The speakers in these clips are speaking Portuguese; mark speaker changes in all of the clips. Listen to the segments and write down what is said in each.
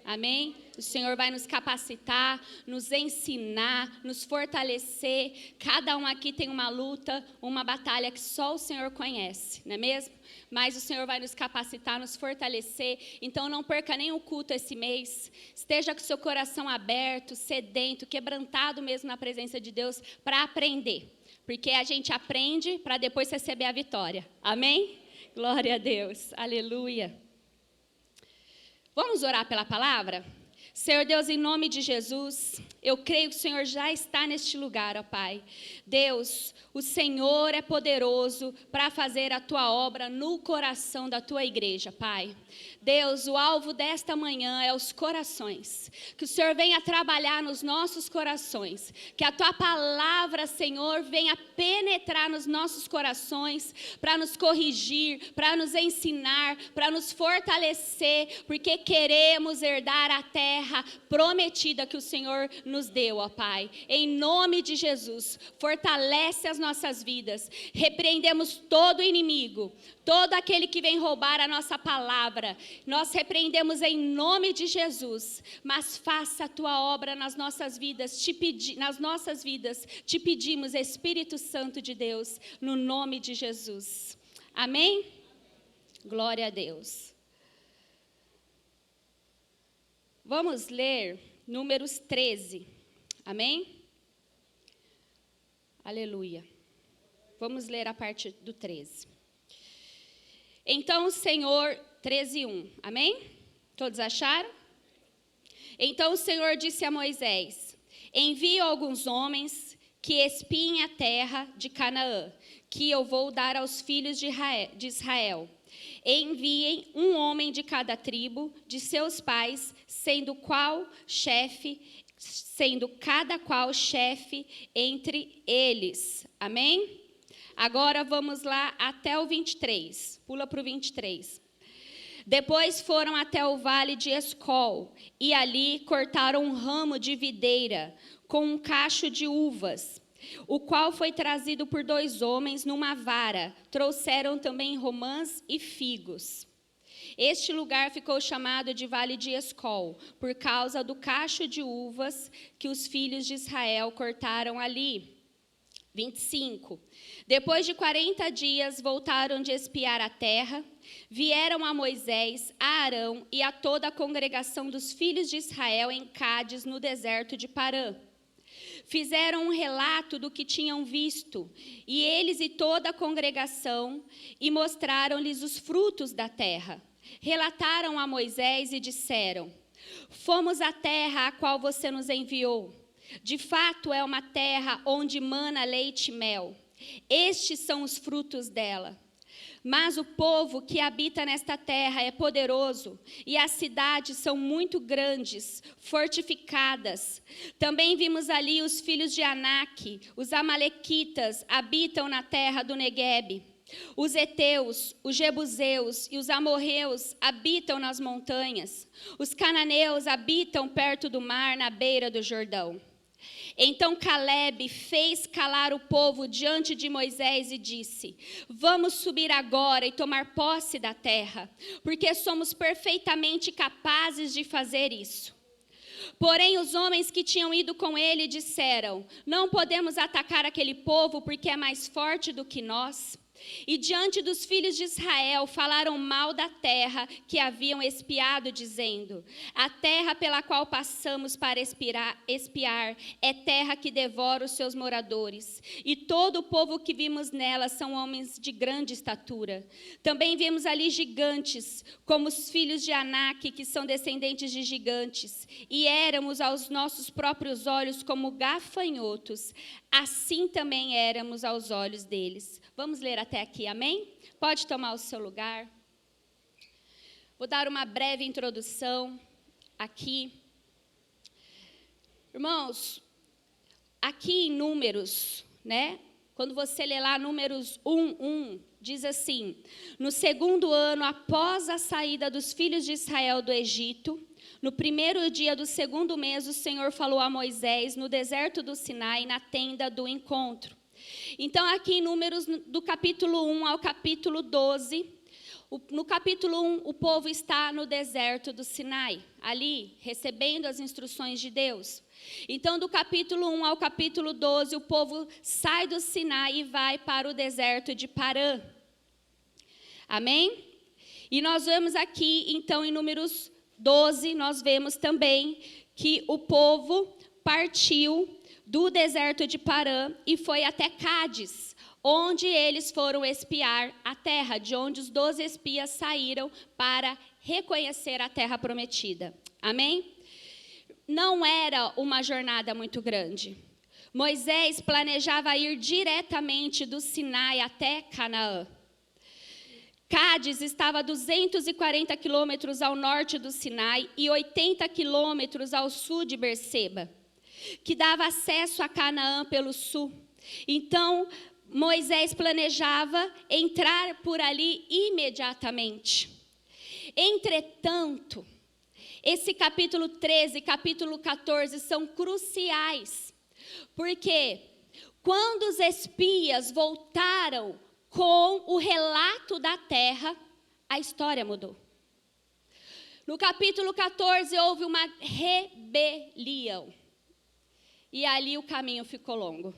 Speaker 1: Amém? O Senhor vai nos capacitar, nos ensinar, nos fortalecer. Cada um aqui tem uma luta, uma batalha que só o Senhor conhece, não é mesmo? Mas o Senhor vai nos capacitar, nos fortalecer. Então não perca nenhum culto esse mês. Esteja com seu coração aberto, sedento, quebrantado mesmo na presença de Deus para aprender. Porque a gente aprende para depois receber a vitória. Amém? Glória a Deus. Aleluia. Vamos orar pela palavra? Senhor Deus, em nome de Jesus, eu creio que o Senhor já está neste lugar, ó Pai. Deus, o Senhor é poderoso para fazer a Tua obra no coração da Tua igreja, Pai. Deus, o alvo desta manhã é os corações. Que o Senhor venha trabalhar nos nossos corações. Que a Tua palavra, Senhor, venha penetrar nos nossos corações para nos corrigir, para nos ensinar, para nos fortalecer, porque queremos herdar a terra prometida que o Senhor nos deu, ó Pai. Em nome de Jesus, fortalece as nossas vidas. Repreendemos todo inimigo, todo aquele que vem roubar a nossa palavra. Nós repreendemos em nome de Jesus, mas faça a Tua obra nas nossas vidas. Te pedimos, Espírito Santo de Deus, no nome de Jesus. Amém? Glória a Deus. Vamos ler Números 13, amém? Aleluia. Vamos ler a parte do 13. Então o Senhor, 13:1, amém? Todos acharam? Então o Senhor disse a Moisés: envie alguns homens que espiem a terra de Canaã, que eu vou dar aos filhos de Israel. Enviem um homem de cada tribo de seus pais, sendo cada qual chefe entre eles. Amém? Agora vamos lá até o 23. Pula para o 23. Depois foram até o vale de Escol, e ali cortaram um ramo de videira com um cacho de uvas, o qual foi trazido por 2 homens numa vara. Trouxeram também romãs e figos. Este lugar ficou chamado de Vale de Escol, por causa do cacho de uvas que os filhos de Israel cortaram ali. 25. Depois de 40 dias, voltaram de espiar a terra, vieram a Moisés, a Arão e a toda a congregação dos filhos de Israel em Cádiz, no deserto de Parã. Fizeram um relato do que tinham visto, e eles e toda a congregação, e mostraram-lhes os frutos da terra. Relataram a Moisés e disseram: fomos à terra a qual você nos enviou. De fato é uma terra onde mana leite e mel. Estes são os frutos dela. Mas o povo que habita nesta terra é poderoso, e as cidades são muito grandes, fortificadas. Também vimos ali os filhos de Anak, os amalequitas habitam na terra do Neguebe. Os heteus, os jebuseus e os amorreus habitam nas montanhas. Os cananeus habitam perto do mar, na beira do Jordão. Então Calebe fez calar o povo diante de Moisés e disse: vamos subir agora e tomar posse da terra, porque somos perfeitamente capazes de fazer isso. Porém os homens que tinham ido com ele disseram: não podemos atacar aquele povo porque é mais forte do que nós. E diante dos filhos de Israel falaram mal da terra que haviam espiado, dizendo: a terra pela qual passamos para espiar é terra que devora os seus moradores, e todo o povo que vimos nela são homens de grande estatura. Também vimos ali gigantes, como os filhos de Anak, que são descendentes de gigantes, e éramos aos nossos próprios olhos como gafanhotos, assim também éramos aos olhos deles. Vamos ler até aqui, amém? Pode tomar o seu lugar. Vou dar uma breve introdução aqui. Irmãos, aqui em Números, né? Quando você lê lá Números 1:1, diz assim: no 2º ano após a saída dos filhos de Israel do Egito, no 1º dia do 2º mês, o Senhor falou a Moisés no deserto do Sinai, na tenda do encontro. Então, aqui em Números, do capítulo 1 ao capítulo 12, No capítulo 1, o povo está no deserto do Sinai, ali, recebendo as instruções de Deus. Então, do capítulo 1 ao capítulo 12, o povo sai do Sinai e vai para o deserto de Parã. Amém? E nós vemos aqui, então, em Números 12, nós vemos também que o povo partiu do deserto de Parã e foi até Cádiz, onde eles foram espiar a terra, de onde os 12 espias saíram para reconhecer a terra prometida. Amém? Não era uma jornada muito grande. Moisés planejava ir diretamente do Sinai até Canaã. Cádiz estava a 240 quilômetros ao norte do Sinai e 80 quilômetros ao sul de Berseba, que dava acesso a Canaã pelo sul. Então, Moisés planejava entrar por ali imediatamente. Entretanto, esse capítulo 13 e capítulo 14 são cruciais, porque quando os espias voltaram com o relato da terra, a história mudou. No capítulo 14 houve uma rebelião, e ali o caminho ficou longo.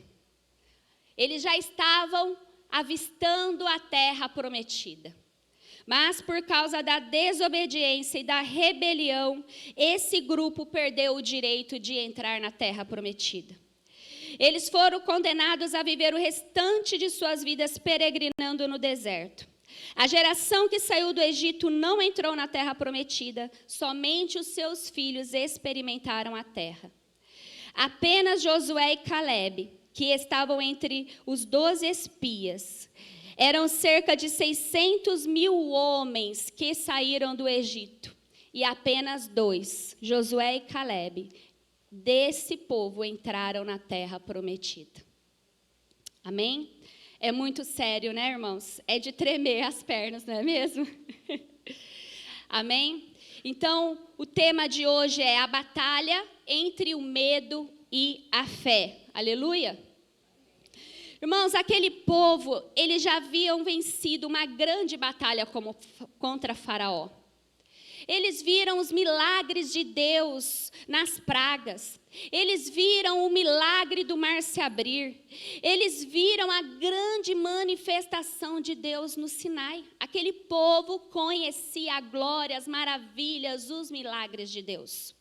Speaker 1: Eles já estavam avistando a terra prometida. Mas por causa da desobediência e da rebelião, esse grupo perdeu o direito de entrar na terra prometida. Eles foram condenados a viver o restante de suas vidas peregrinando no deserto. A geração que saiu do Egito não entrou na terra prometida, somente os seus filhos experimentaram a terra. Apenas Josué e Calebe, que estavam entre os 12 espias, eram cerca de 600 mil homens que saíram do Egito. E apenas 2, Josué e Calebe, desse povo entraram na terra prometida. Amém? É muito sério, né, irmãos? É de tremer as pernas, não é mesmo? Amém? Então, o tema de hoje é a batalha entre o medo e a fé. Aleluia? Irmãos, aquele povo, eles já haviam vencido uma grande batalha contra Faraó. Eles viram os milagres de Deus nas pragas. Eles viram o milagre do mar se abrir. Eles viram a grande manifestação de Deus no Sinai. Aquele povo conhecia a glória, as maravilhas, os milagres de Deus.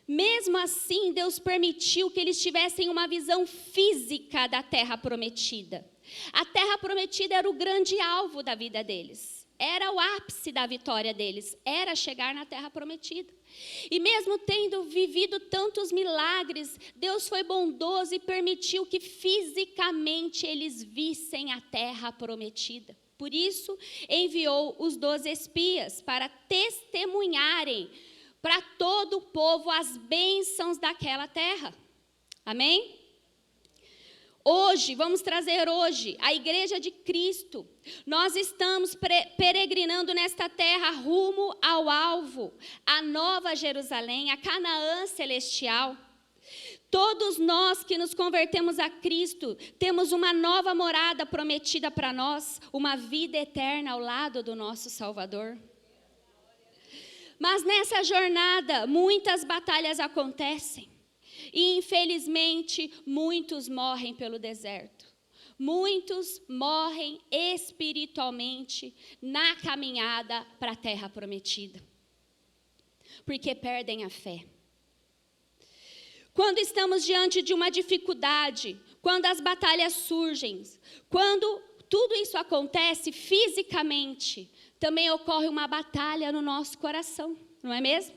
Speaker 1: Mesmo assim, Deus permitiu que eles tivessem uma visão física da terra prometida. A terra prometida era o grande alvo da vida deles. Era o ápice da vitória deles, era chegar na terra prometida. E mesmo tendo vivido tantos milagres, Deus foi bondoso e permitiu que fisicamente eles vissem a terra prometida. Por isso, enviou os 12 espias para testemunharem para todo o povo as bênçãos daquela terra. Amém? Hoje, vamos trazer hoje a igreja de Cristo. Nós estamos peregrinando nesta terra rumo ao alvo, a Nova Jerusalém, a Canaã celestial. Todos nós que nos convertemos a Cristo, temos uma nova morada prometida para nós, uma vida eterna ao lado do nosso Salvador. Mas nessa jornada, muitas batalhas acontecem. E, infelizmente, muitos morrem pelo deserto. Muitos morrem espiritualmente na caminhada para a terra prometida. Porque perdem a fé. Quando estamos diante de uma dificuldade, quando as batalhas surgem, quando tudo isso acontece fisicamente, também ocorre uma batalha no nosso coração, não é mesmo?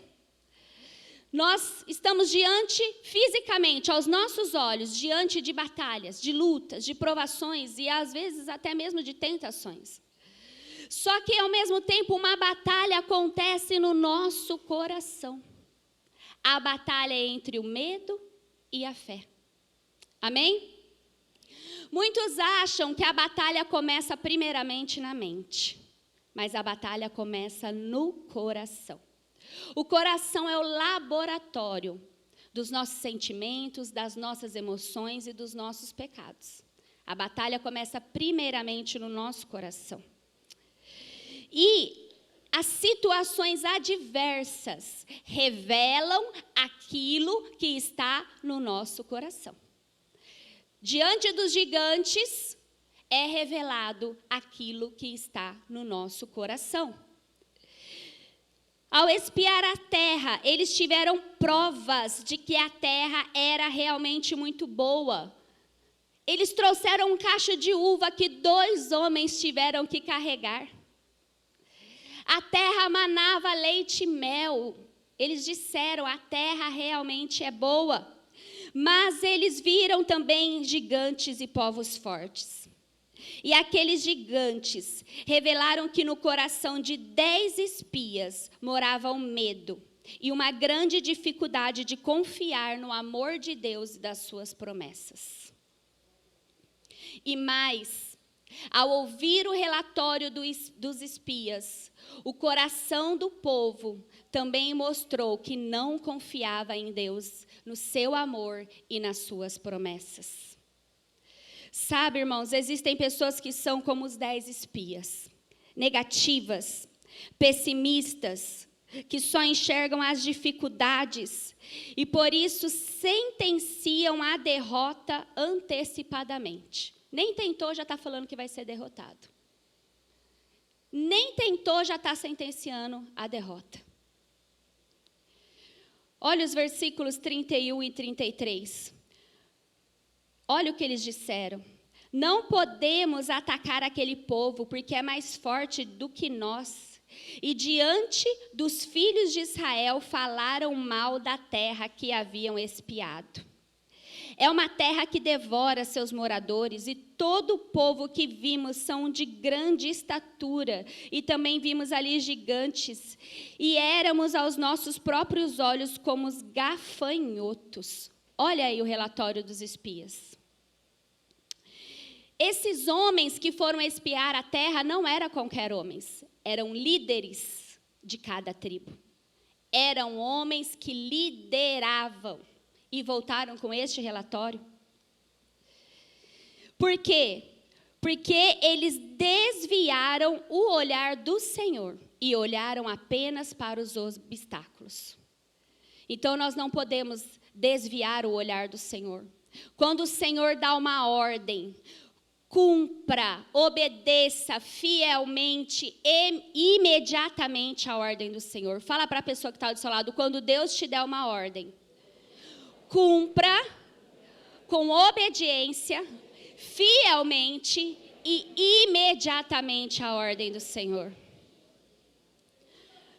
Speaker 1: Nós estamos diante, fisicamente, aos nossos olhos, diante de batalhas, de lutas, de provações e às vezes até mesmo de tentações. Só que ao mesmo tempo uma batalha acontece no nosso coração. A batalha é entre o medo e a fé. Amém? Muitos acham que a batalha começa primeiramente na mente, mas a batalha começa no coração. O coração é o laboratório dos nossos sentimentos, das nossas emoções e dos nossos pecados. A batalha começa primeiramente no nosso coração. E as situações adversas revelam aquilo que está no nosso coração. Diante dos gigantes, é revelado aquilo que está no nosso coração. Ao espiar a terra, eles tiveram provas de que a terra era realmente muito boa. Eles trouxeram um cacho de uva que 2 homens tiveram que carregar. A terra manava leite e mel. Eles disseram, a terra realmente é boa. Mas eles viram também gigantes e povos fortes. E aqueles gigantes revelaram que no coração de 10 espias morava um medo e uma grande dificuldade de confiar no amor de Deus e das suas promessas. E mais, ao ouvir o relatório dos espias, o coração do povo também mostrou que não confiava em Deus, no seu amor e nas suas promessas. Sabe, irmãos, existem pessoas que são como os 10 espias, negativas, pessimistas, que só enxergam as dificuldades e por isso sentenciam a derrota antecipadamente. Nem tentou, já está falando que vai ser derrotado. Nem tentou, já está sentenciando a derrota. Olha os versículos 31 e 33. Olha o que eles disseram. Não podemos atacar aquele povo, porque é mais forte do que nós. E diante dos filhos de Israel falaram mal da terra que haviam espiado. É uma terra que devora seus moradores, e todo o povo que vimos são de grande estatura, e também vimos ali gigantes, e éramos aos nossos próprios olhos como os gafanhotos. Olha aí o relatório dos espias. Esses homens que foram espiar a terra não eram qualquer homens, eram líderes de cada tribo. Eram homens que lideravam. E voltaram com este relatório. Por quê? Porque eles desviaram o olhar do Senhor e olharam apenas para os obstáculos. Então, nós não podemos desviar o olhar do Senhor. Quando o Senhor dá uma ordem, cumpra, obedeça fielmente e imediatamente a ordem do Senhor. Fala para a pessoa que está do seu lado, quando Deus te der uma ordem, cumpra com obediência, fielmente e imediatamente a ordem do Senhor.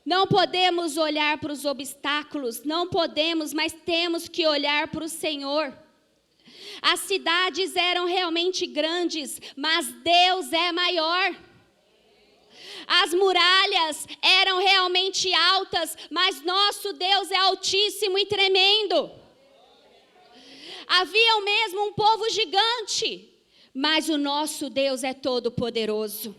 Speaker 1: Não podemos olhar para os obstáculos, não podemos, mas temos que olhar para o Senhor. As cidades eram realmente grandes, mas Deus é maior. As muralhas eram realmente altas, mas nosso Deus é altíssimo e tremendo. Havia mesmo um povo gigante, mas o nosso Deus é todo poderoso.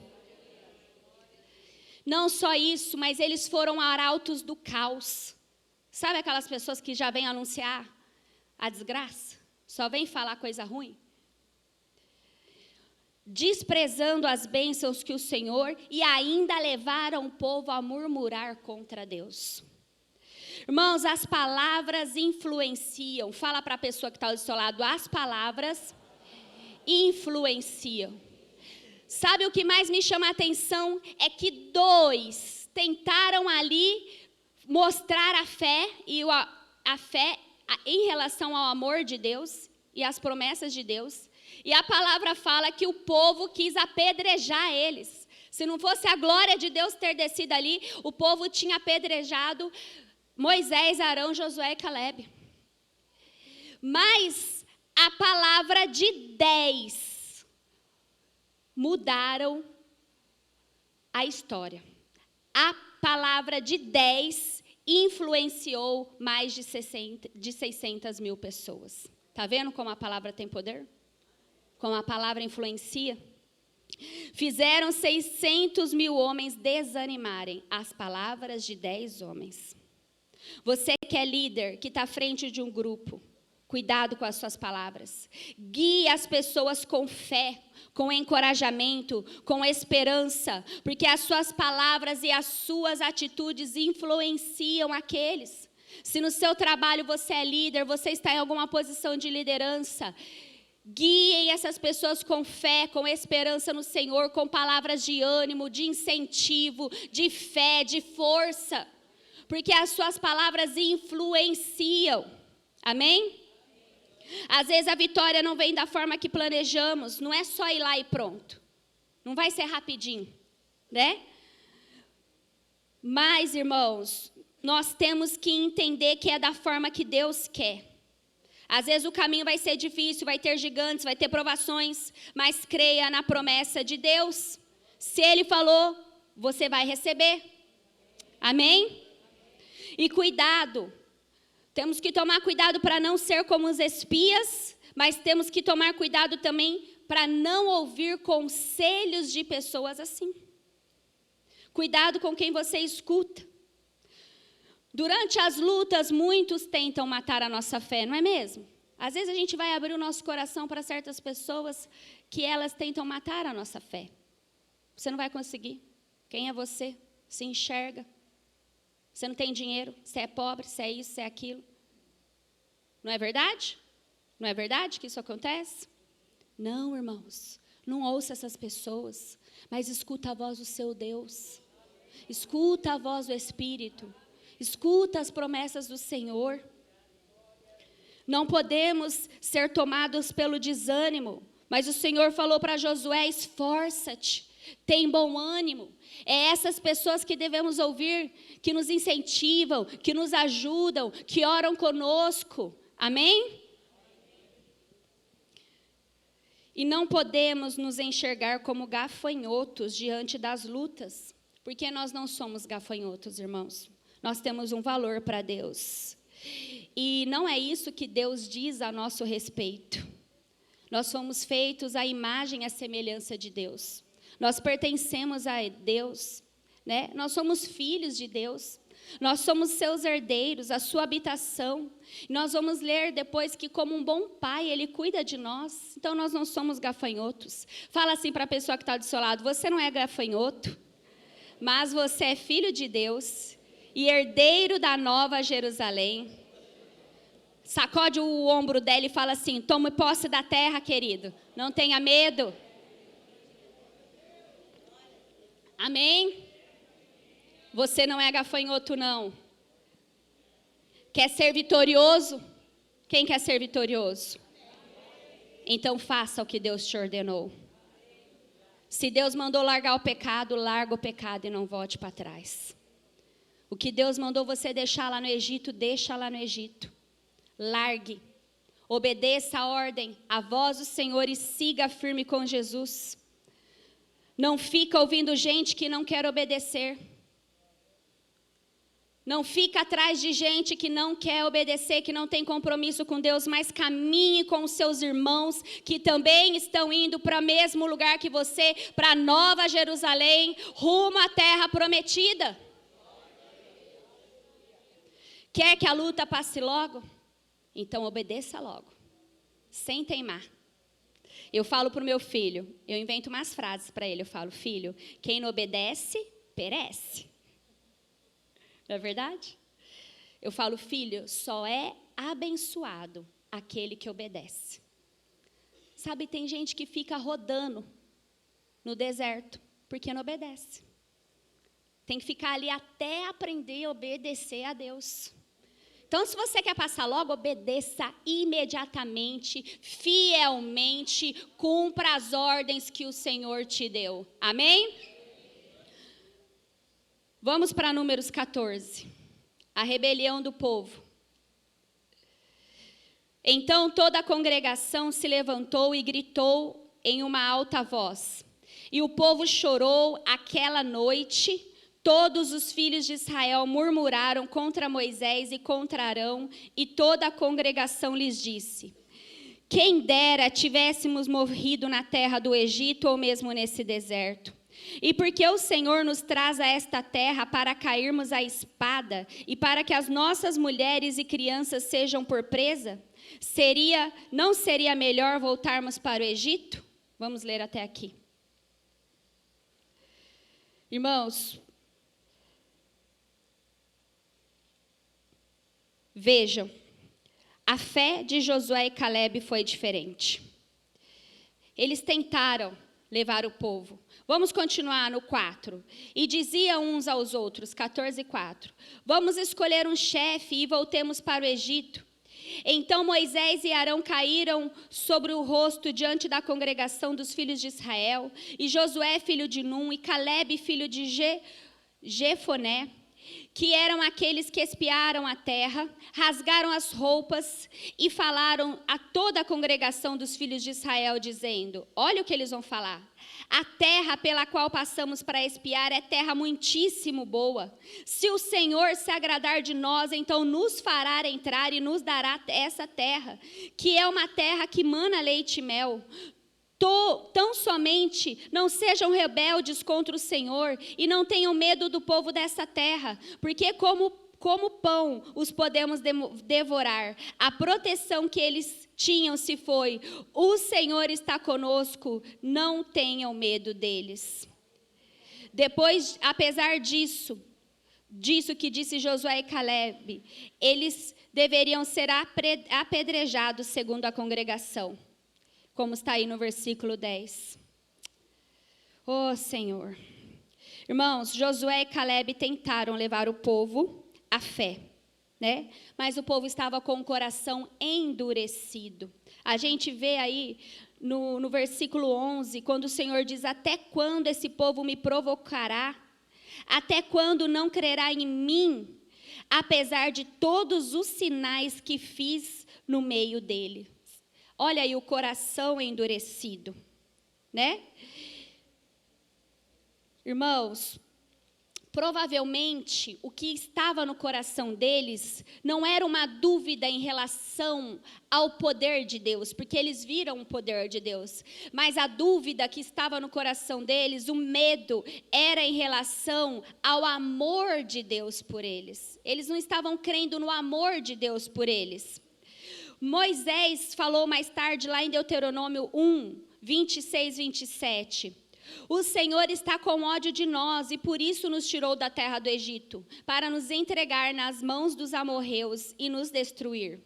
Speaker 1: Não só isso, mas eles foram arautos do caos. Sabe aquelas pessoas que já vêm anunciar a desgraça? Só vêm falar coisa ruim? Desprezando as bênçãos que o Senhor, e ainda levaram o povo a murmurar contra Deus. Irmãos, as palavras influenciam. Fala para a pessoa que está do seu lado, as palavras influenciam. Sabe o que mais me chama a atenção? É que 2 tentaram ali mostrar a fé, e a fé em relação ao amor de Deus e às promessas de Deus. E a palavra fala que o povo quis apedrejar eles. Se não fosse a glória de Deus ter descido ali, o povo tinha apedrejado Moisés, Arão, Josué e Calebe. Mas a palavra de 10 mudaram a história. A palavra de 10 influenciou mais de 600 mil pessoas. Está vendo como a palavra tem poder? Como a palavra influencia? Fizeram 600 mil homens desanimarem as palavras de 10 homens. Você que é líder, que está à frente de um grupo, Cuidado com as suas palavras. Guie as pessoas com fé, com encorajamento, com esperança, porque as suas palavras e as suas atitudes influenciam aqueles. Se no seu trabalho você é líder, você está em alguma posição de liderança, guiem essas pessoas com fé, com esperança no Senhor, com palavras de ânimo, de incentivo, de fé, de força, porque as suas palavras influenciam. Amém? Às vezes a vitória não vem da forma que planejamos, não é só ir lá e pronto. Não vai ser rapidinho, né? Mas, irmãos, nós temos que entender que é da forma que Deus quer. Às vezes o caminho vai ser difícil, vai ter gigantes, vai ter provações, mas creia na promessa de Deus. Se Ele falou, você vai receber. Amém? E cuidado. Temos que tomar cuidado para não ser como os espias, mas temos que tomar cuidado também para não ouvir conselhos de pessoas assim. Cuidado com quem você escuta. Durante as lutas, muitos tentam matar a nossa fé, não é mesmo? Às vezes a gente vai abrir o nosso coração para certas pessoas que elas tentam matar a nossa fé. Você não vai conseguir. Quem é você? Se enxerga. Você não tem dinheiro, você é pobre, você é isso, você é aquilo. Não é verdade? Não é verdade que isso acontece? Não, irmãos, não ouça essas pessoas, mas escuta a voz do seu Deus. Escuta a voz do Espírito. Escuta as promessas do Senhor. Não podemos ser tomados pelo desânimo, mas o Senhor falou para Josué, esforça-te. Tem bom ânimo. É essas pessoas que devemos ouvir, que nos incentivam, que nos ajudam, que oram conosco. Amém? E não podemos nos enxergar como gafanhotos diante das lutas, porque nós não somos gafanhotos, irmãos. Nós temos um valor para Deus. E não é isso que Deus diz a nosso respeito. Nós fomos feitos à imagem e à semelhança de Deus. Nós pertencemos a Deus, né? Nós somos filhos de Deus. Nós somos seus herdeiros, a sua habitação. Nós vamos ler depois que, como um bom pai, Ele cuida de nós. Então, nós não somos gafanhotos. Fala assim para a pessoa que está do seu lado, você não é gafanhoto, mas você é filho de Deus e herdeiro da nova Jerusalém. Sacode o ombro dela e fala assim, tome posse da terra, querido. Não tenha medo. Amém? Você não é gafanhoto, não. Quer ser vitorioso? Quem quer ser vitorioso? Então faça o que Deus te ordenou. Se Deus mandou largar o pecado, larga o pecado e não volte para trás. O que Deus mandou você deixar lá no Egito, deixa lá no Egito. Largue. Obedeça a ordem, a voz do Senhor e siga firme com Jesus. Não fica ouvindo gente que não quer obedecer. Não fica atrás de gente que não quer obedecer, que não tem compromisso com Deus, mas caminhe com os seus irmãos que também estão indo para o mesmo lugar que você, para a Nova Jerusalém, rumo à terra prometida. Quer que a luta passe logo? Então obedeça logo, sem teimar. Eu falo para o meu filho, eu invento umas frases para ele, eu falo, filho, quem não obedece, perece. Não é verdade? Eu falo, filho, só é abençoado aquele que obedece. Sabe, tem gente que fica rodando no deserto, porque não obedece. Tem que ficar ali até aprender a obedecer a Deus. Então, se você quer passar logo, obedeça imediatamente, fielmente, cumpra as ordens que o Senhor te deu. Amém? Vamos para Números 14. A rebelião do povo. Então toda a congregação se levantou e gritou em uma alta voz. E o povo chorou aquela noite. Todos os filhos de Israel murmuraram contra Moisés e contra Arão, e toda a congregação lhes disse: quem dera tivéssemos morrido na terra do Egito ou mesmo nesse deserto. E porque o Senhor nos traz a esta terra para cairmos à espada e para que as nossas mulheres e crianças sejam por presa, Não seria melhor voltarmos para o Egito? Vamos ler até aqui. Irmãos, vejam, a fé de Josué e Calebe foi diferente. Eles tentaram levar o povo. Vamos continuar no 4. E diziam uns aos outros, 14:4, vamos escolher um chefe e voltemos para o Egito. Então Moisés e Arão caíram sobre o rosto diante da congregação dos filhos de Israel, e Josué, filho de Num, e Calebe, filho de Jefoné, que eram aqueles que espiaram a terra, rasgaram as roupas e falaram a toda a congregação dos filhos de Israel, dizendo, olha o que eles vão falar: a terra pela qual passamos para espiar é terra muitíssimo boa. Se o Senhor se agradar de nós, então nos fará entrar e nos dará essa terra, que é uma terra que mana leite e mel. Tão somente não sejam rebeldes contra o Senhor e não tenham medo do povo dessa terra, porque como pão os podemos devorar. A proteção que eles tinham se foi. O Senhor está conosco, não tenham medo deles. Depois, apesar disso que disse Josué e Calebe, eles deveriam ser apedrejados segundo a congregação, como está aí no versículo 10. Oh, Senhor. Irmãos, Josué e Calebe tentaram levar o povo à fé, né? Mas o povo estava com o coração endurecido. A gente vê aí no versículo 11, quando o Senhor diz, até quando esse povo me provocará? Até quando não crerá em mim, apesar de todos os sinais que fiz no meio dele? Olha aí o coração endurecido, né? Irmãos, provavelmente o que estava no coração deles não era uma dúvida em relação ao poder de Deus, porque eles viram o poder de Deus, mas a dúvida que estava no coração deles, o medo, era em relação ao amor de Deus por eles. Eles não estavam crendo no amor de Deus por eles. Moisés falou mais tarde lá em Deuteronômio 1, 26, 27. O Senhor está com ódio de nós e por isso nos tirou da terra do Egito, para nos entregar nas mãos dos amorreus e nos destruir.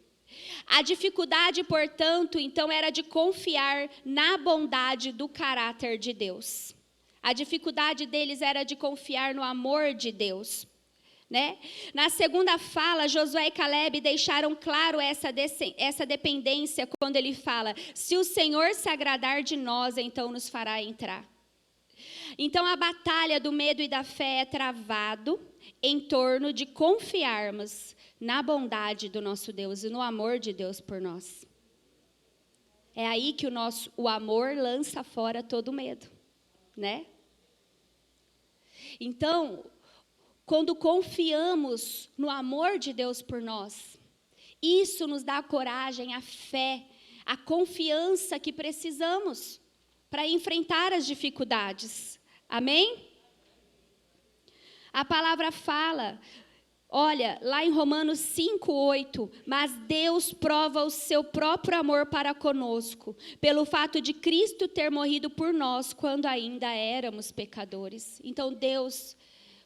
Speaker 1: A dificuldade, portanto, então era de confiar na bondade do caráter de Deus. A dificuldade deles era de confiar no amor de Deus. Né? Na segunda fala, Josué e Calebe deixaram claro essa dependência quando ele fala, se o Senhor se agradar de nós, então nos fará entrar. Então a batalha do medo e da fé é travado em torno de confiarmos na bondade do nosso Deus e no amor de Deus por nós. É aí que o amor lança fora todo medo, né? Então, quando confiamos no amor de Deus por nós, isso nos dá a coragem, a fé, a confiança que precisamos para enfrentar as dificuldades. Amém? A palavra fala, olha, lá em Romanos 5:8, mas Deus prova o seu próprio amor para conosco, pelo fato de Cristo ter morrido por nós quando ainda éramos pecadores. Então Deus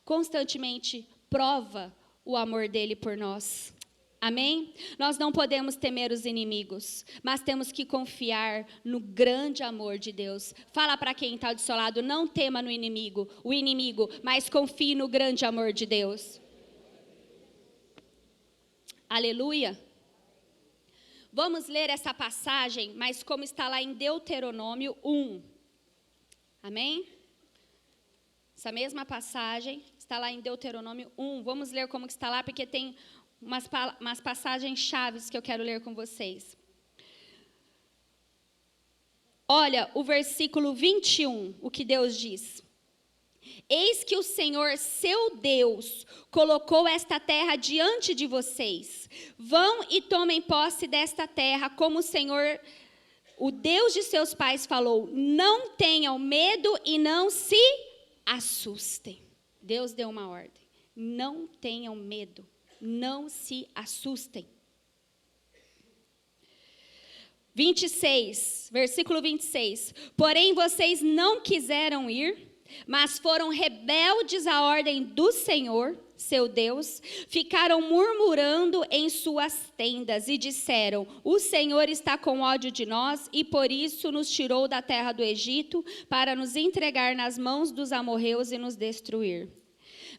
Speaker 1: constantemente prova o amor dele por nós. Amém? Nós não podemos temer os inimigos, mas temos que confiar no grande amor de Deus. Fala para quem está do seu lado, não tema no o inimigo, mas confie no grande amor de Deus. Aleluia. Vamos ler essa passagem, mas como está lá em Deuteronômio 1. Amém? Essa mesma passagem está lá em Deuteronômio 1. Vamos ler como que está lá, porque tem umas passagens chaves que eu quero ler com vocês. Olha o versículo 21, o que Deus diz. Eis que o Senhor, seu Deus, colocou esta terra diante de vocês. Vão e tomem posse desta terra, como o Senhor, o Deus de seus pais, falou. Não tenham medo e não se assustem. Deus deu uma ordem. Não tenham medo, não se assustem. 26, versículo 26. Porém, vocês não quiseram ir, mas foram rebeldes à ordem do Senhor, seu Deus, ficaram murmurando em suas tendas e disseram: o Senhor está com ódio de nós e por isso nos tirou da terra do Egito para nos entregar nas mãos dos amorreus e nos destruir.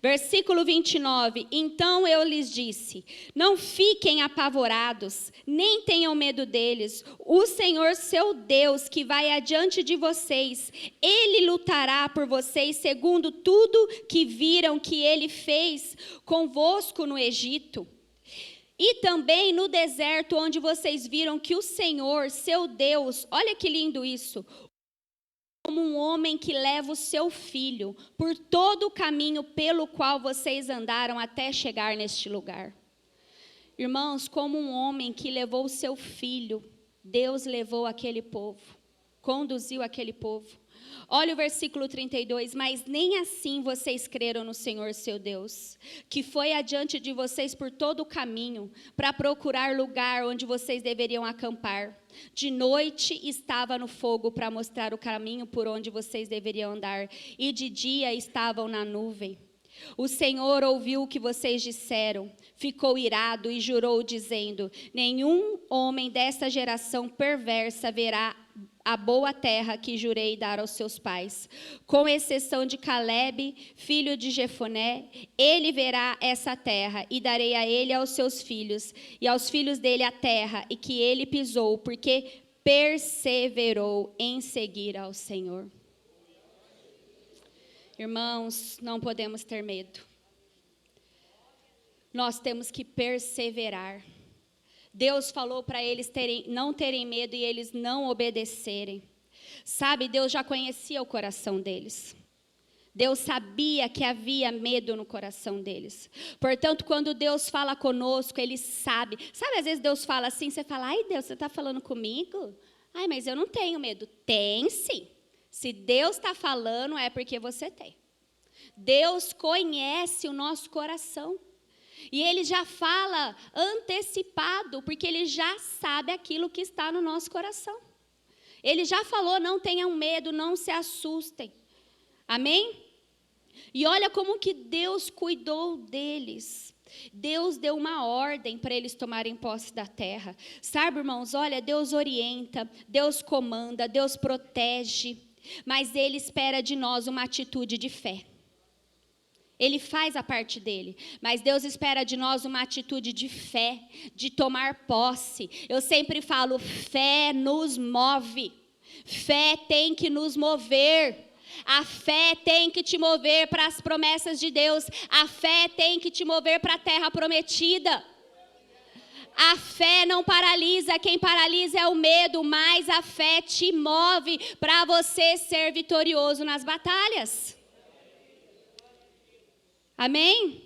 Speaker 1: Versículo 29, então eu lhes disse, não fiquem apavorados, nem tenham medo deles, o Senhor seu Deus que vai adiante de vocês, Ele lutará por vocês segundo tudo que viram que Ele fez convosco no Egito. E também no deserto onde vocês viram que o Senhor, seu Deus, olha que lindo isso, como um homem que leva o seu filho por todo o caminho pelo qual vocês andaram até chegar neste lugar. Irmãos, como um homem que levou o seu filho, Deus levou aquele povo, conduziu aquele povo. Olha o versículo 32, mas nem assim vocês creram no Senhor seu Deus, que foi adiante de vocês por todo o caminho, para procurar lugar onde vocês deveriam acampar. De noite estava no fogo para mostrar o caminho por onde vocês deveriam andar, e de dia estavam na nuvem. O Senhor ouviu o que vocês disseram, ficou irado e jurou dizendo, nenhum homem desta geração perversa verá a boa terra que jurei dar aos seus pais. Com exceção de Calebe, filho de Jefoné, ele verá essa terra, e darei a ele e aos seus filhos, e aos filhos dele a terra, e que ele pisou, porque perseverou em seguir ao Senhor. Irmãos, não podemos ter medo. Nós temos que perseverar. Deus falou para eles não terem medo e eles não obedecerem. Sabe, Deus já conhecia o coração deles. Deus sabia que havia medo no coração deles. Portanto, quando Deus fala conosco, Ele sabe. Sabe, às vezes Deus fala assim, você fala, ai Deus, você está falando comigo? Ai, mas eu não tenho medo. Tem sim. Se Deus está falando, é porque você tem. Deus conhece o nosso coração. E Ele já fala antecipado, porque Ele já sabe aquilo que está no nosso coração. Ele já falou, não tenham medo, não se assustem. Amém? E olha como que Deus cuidou deles. Deus deu uma ordem para eles tomarem posse da terra. Sabe, irmãos, olha, Deus orienta, Deus comanda, Deus protege, mas Ele espera de nós uma atitude de fé. Ele faz a parte dele, mas Deus espera de nós uma atitude de fé, de tomar posse. Eu sempre falo, fé nos move, fé tem que nos mover. A fé tem que te mover para as promessas de Deus, a fé tem que te mover para a terra prometida. A fé não paralisa, quem paralisa é o medo, mas a fé te move para você ser vitorioso nas batalhas. Amém?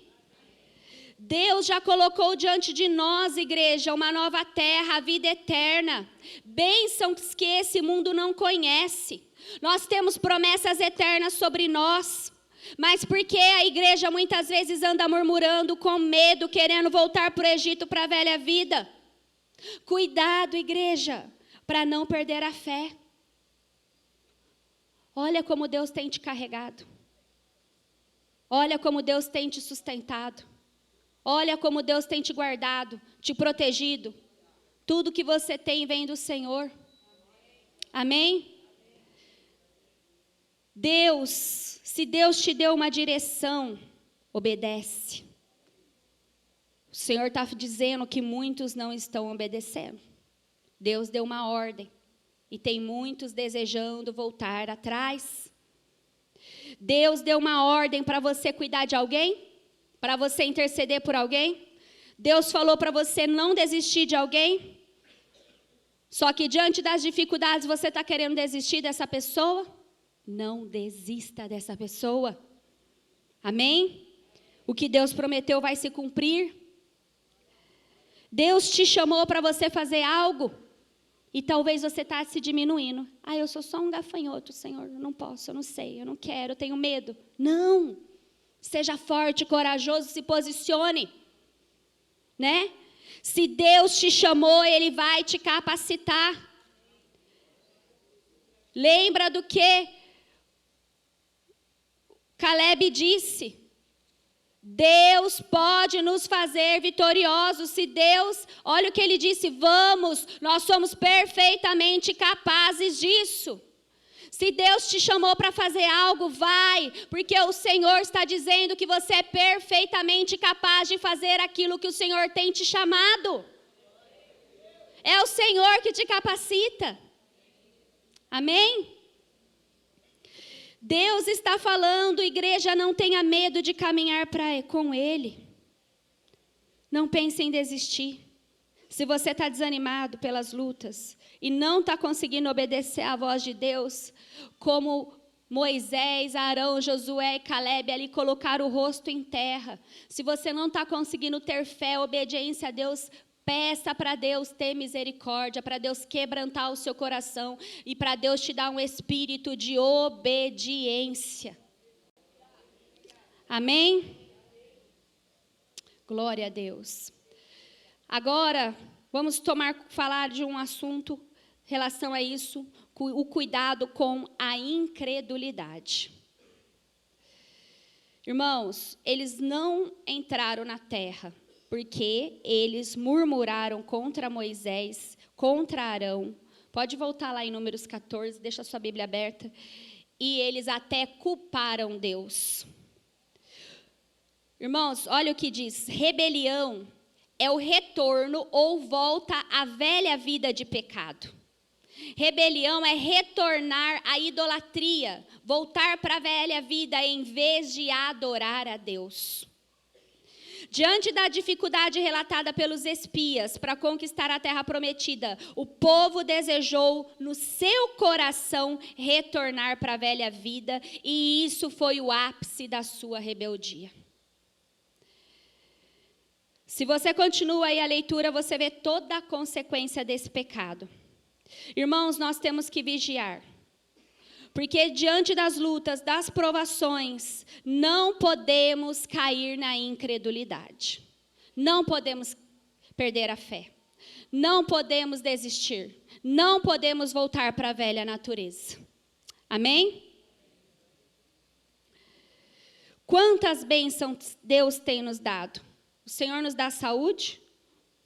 Speaker 1: Deus já colocou diante de nós, igreja, uma nova terra, a vida eterna. Bênçãos que esse mundo não conhece. Nós temos promessas eternas sobre nós. Mas por que a igreja muitas vezes anda murmurando, com medo, querendo voltar para o Egito, para a velha vida? Cuidado, igreja, para não perder a fé. Olha como Deus tem te carregado. Olha como Deus tem te sustentado. Olha como Deus tem te guardado, te protegido. Tudo que você tem vem do Senhor. Amém? Se Deus te deu uma direção, obedece. O Senhor está dizendo que muitos não estão obedecendo. Deus deu uma ordem. E tem muitos desejando voltar atrás. Deus deu uma ordem para você cuidar de alguém? Para você interceder por alguém? Deus falou para você não desistir de alguém? Só que diante das dificuldades você está querendo desistir dessa pessoa? Não desista dessa pessoa. Amém? O que Deus prometeu vai se cumprir. Deus te chamou para você fazer algo. E talvez você está se diminuindo. Ah, eu sou só um gafanhoto, Senhor. Eu não posso, eu não sei, eu não quero, eu tenho medo. Não. Seja forte, corajoso, se posicione. Né? Se Deus te chamou, Ele vai te capacitar. Lembra do que Caleb disse? Deus pode nos fazer vitoriosos. Se Deus, olha o que ele disse, vamos, nós somos perfeitamente capazes disso. Se Deus te chamou para fazer algo, vai, porque o Senhor está dizendo que você é perfeitamente capaz de fazer aquilo que o Senhor tem te chamado. É o Senhor que te capacita. Amém? Deus está falando, igreja, não tenha medo de caminhar com Ele. Não pense em desistir. Se você está desanimado pelas lutas e não está conseguindo obedecer à voz de Deus, como Moisés, Arão, Josué e Caleb ali colocaram o rosto em terra. Se você não está conseguindo ter fé, obediência a Deus, peça para Deus ter misericórdia, para Deus quebrantar o seu coração e para Deus te dar um espírito de obediência. Amém? Glória a Deus. Agora, vamos falar de um assunto em relação a isso, o cuidado com a incredulidade. Irmãos, eles não entraram na terra porque eles murmuraram contra Moisés, contra Arão. Pode voltar lá em Números 14, deixa a sua Bíblia aberta. E eles até culparam Deus. Irmãos, olha o que diz, rebelião é o retorno ou volta à velha vida de pecado. Rebelião é retornar à idolatria, voltar para a velha vida em vez de adorar a Deus. Diante da dificuldade relatada pelos espias para conquistar a terra prometida, o povo desejou no seu coração retornar para a velha vida, e isso foi o ápice da sua rebeldia. Se você continua aí a leitura, você vê toda a consequência desse pecado. Irmãos, nós temos que vigiar. Porque diante das lutas, das provações, não podemos cair na incredulidade. Não podemos perder a fé. Não podemos desistir. Não podemos voltar para a velha natureza. Amém? Quantas bênçãos Deus tem nos dado? O Senhor nos dá saúde,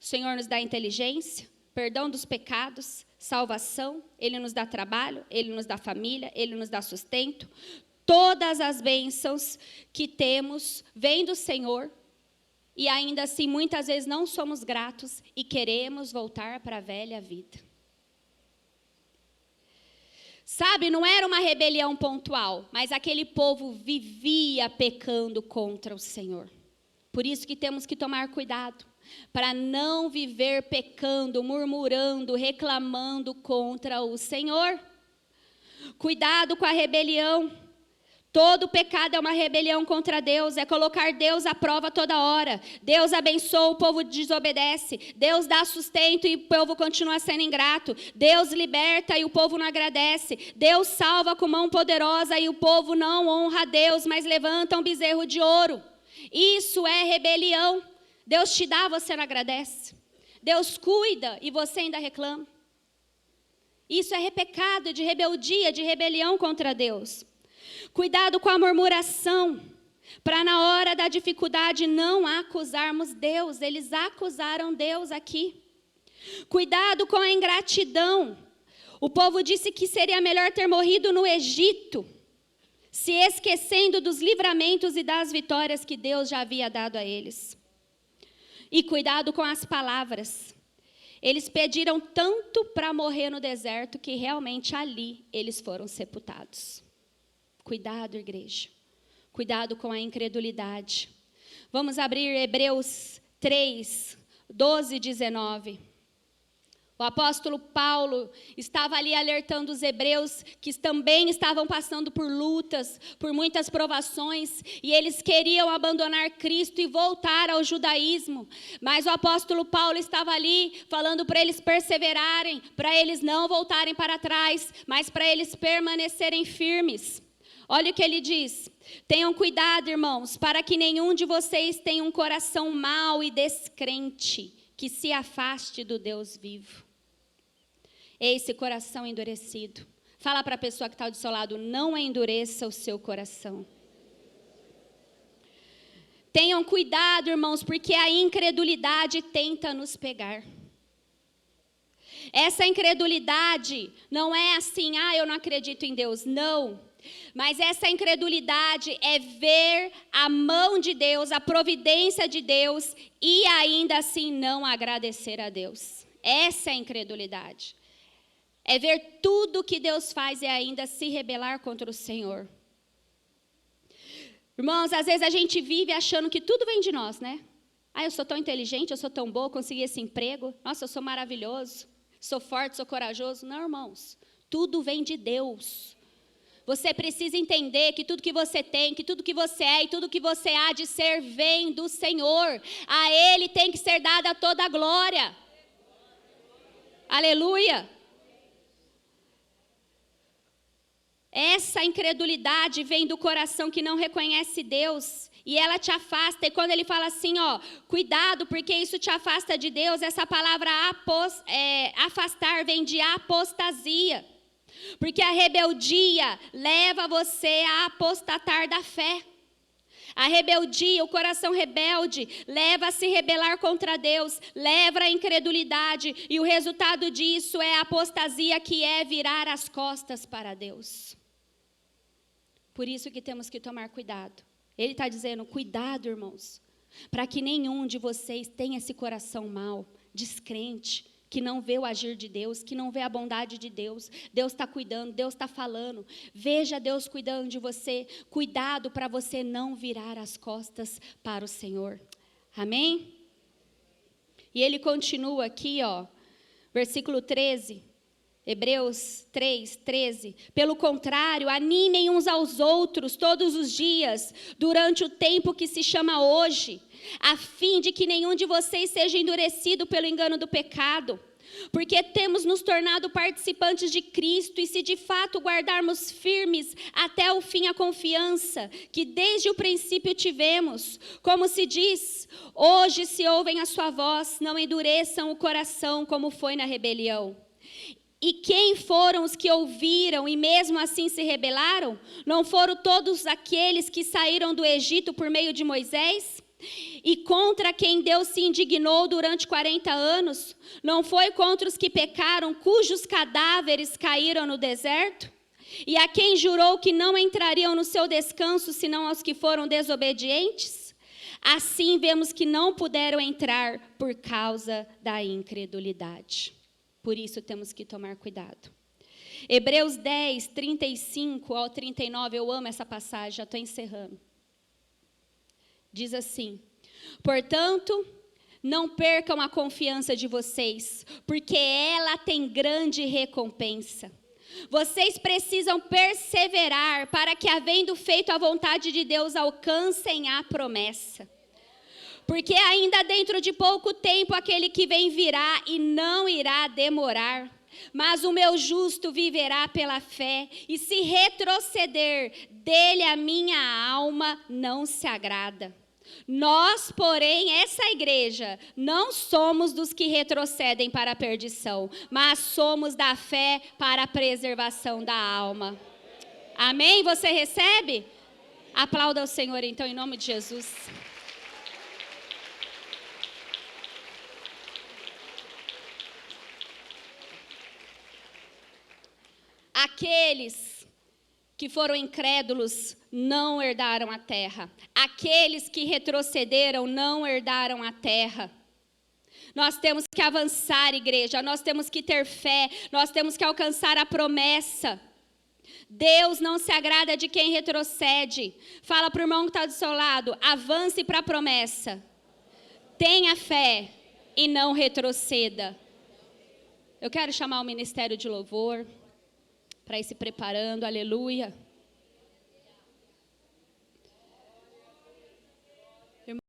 Speaker 1: o Senhor nos dá inteligência, perdão dos pecados, salvação, Ele nos dá trabalho, Ele nos dá família, Ele nos dá sustento. Todas as bênçãos que temos vêm do Senhor e ainda assim muitas vezes não somos gratos e queremos voltar para a velha vida. Sabe, não era uma rebelião pontual, mas aquele povo vivia pecando contra o Senhor. Por isso que temos que tomar cuidado, para não viver pecando, murmurando, reclamando contra o Senhor. Cuidado com a rebelião. Todo pecado é uma rebelião contra Deus, é colocar Deus à prova toda hora. Deus abençoa, o povo desobedece. Deus dá sustento e o povo continua sendo ingrato. Deus liberta e o povo não agradece. Deus salva com mão poderosa e o povo não honra a Deus, mas levanta um bezerro de ouro. Isso é rebelião. Deus te dá, você não agradece. Deus cuida e você ainda reclama. Isso é pecado de rebeldia, de rebelião contra Deus. Cuidado com a murmuração, para na hora da dificuldade não acusarmos Deus. Eles acusaram Deus aqui. Cuidado com a ingratidão. O povo disse que seria melhor ter morrido no Egito, se esquecendo dos livramentos e das vitórias que Deus já havia dado a eles. E cuidado com as palavras. Eles pediram tanto para morrer no deserto que realmente ali eles foram sepultados. Cuidado, igreja. Cuidado com a incredulidade. Vamos abrir Hebreus 3, 12 e 19. O apóstolo Paulo estava ali alertando os hebreus que também estavam passando por lutas, por muitas provações, e eles queriam abandonar Cristo e voltar ao judaísmo. Mas o apóstolo Paulo estava ali falando para eles perseverarem, para eles não voltarem para trás, mas para eles permanecerem firmes. Olha o que ele diz: tenham cuidado, irmãos, para que nenhum de vocês tenha um coração mau e descrente, que se afaste do Deus vivo. Esse coração endurecido Fala para a pessoa que está do seu lado, não endureça o seu coração. Tenham cuidado, irmãos, porque a incredulidade tenta nos pegar. Essa incredulidade não é assim, eu não acredito em Deus, não. Mas essa incredulidade é ver a mão de Deus, a providência de Deus e ainda assim não agradecer a Deus. Essa é a incredulidade. É ver tudo que Deus faz e ainda se rebelar contra o Senhor. Irmãos, às vezes a gente vive achando que tudo vem de nós, né? Eu sou tão inteligente, eu sou tão boa, consegui esse emprego. Nossa, eu sou maravilhoso, sou forte, sou corajoso. Não, irmãos, tudo vem de Deus. Você precisa entender que tudo que você tem, que tudo que você é e tudo que você há de ser vem do Senhor. A Ele tem que ser dada toda a glória. Aleluia. Essa incredulidade vem do coração que não reconhece Deus e ela te afasta. E quando ele fala assim, cuidado, porque isso te afasta de Deus, essa palavra afastar vem de apostasia. Porque a rebeldia leva você a apostatar da fé. A rebeldia, o coração rebelde, leva a se rebelar contra Deus, leva à incredulidade. E o resultado disso é a apostasia, que é virar as costas para Deus. Por isso que temos que tomar cuidado. Ele está dizendo, cuidado, irmãos, para que nenhum de vocês tenha esse coração mau, descrente, que não vê o agir de Deus, que não vê a bondade de Deus. Deus está cuidando, Deus está falando. Veja Deus cuidando de você. Cuidado para você não virar as costas para o Senhor. Amém? E ele continua aqui, versículo 13. Hebreus 3, 13. Pelo contrário, animem uns aos outros todos os dias, durante o tempo que se chama hoje, a fim de que nenhum de vocês seja endurecido pelo engano do pecado. Porque temos nos tornado participantes de Cristo, e se de fato guardarmos firmes até o fim a confiança que desde o princípio tivemos, como se diz, hoje se ouvem a sua voz, não endureçam o coração como foi na rebelião. E quem foram os que ouviram e mesmo assim se rebelaram? Não foram todos aqueles que saíram do Egito por meio de Moisés? E contra quem Deus se indignou durante 40 anos? Não foi contra os que pecaram, cujos cadáveres caíram no deserto? E a quem jurou que não entrariam no seu descanso, senão aos que foram desobedientes? Assim vemos que não puderam entrar por causa da incredulidade. Por isso temos que tomar cuidado. Hebreus 10, 35 ao 39, eu amo essa passagem, já estou encerrando. Diz assim, portanto, não percam a confiança de vocês, porque ela tem grande recompensa. Vocês precisam perseverar para que, havendo feito a vontade de Deus, alcancem a promessa. Porque ainda dentro de pouco tempo aquele que vem virá e não irá demorar. Mas o meu justo viverá pela fé, e se retroceder, dele a minha alma não se agrada. Nós, porém, essa igreja, não somos dos que retrocedem para a perdição, mas somos da fé para a preservação da alma. Amém? Você recebe? Aplauda o Senhor então, em nome de Jesus. Aqueles que foram incrédulos não herdaram a terra. Aqueles que retrocederam não herdaram a terra. Nós temos que avançar, igreja. Nós temos que ter fé. Nós temos que alcançar a promessa. Deus não se agrada de quem retrocede. Fala para o irmão que está do seu lado. Avance para a promessa. Tenha fé e não retroceda. Eu quero chamar o ministério de louvor para ir se preparando, aleluia.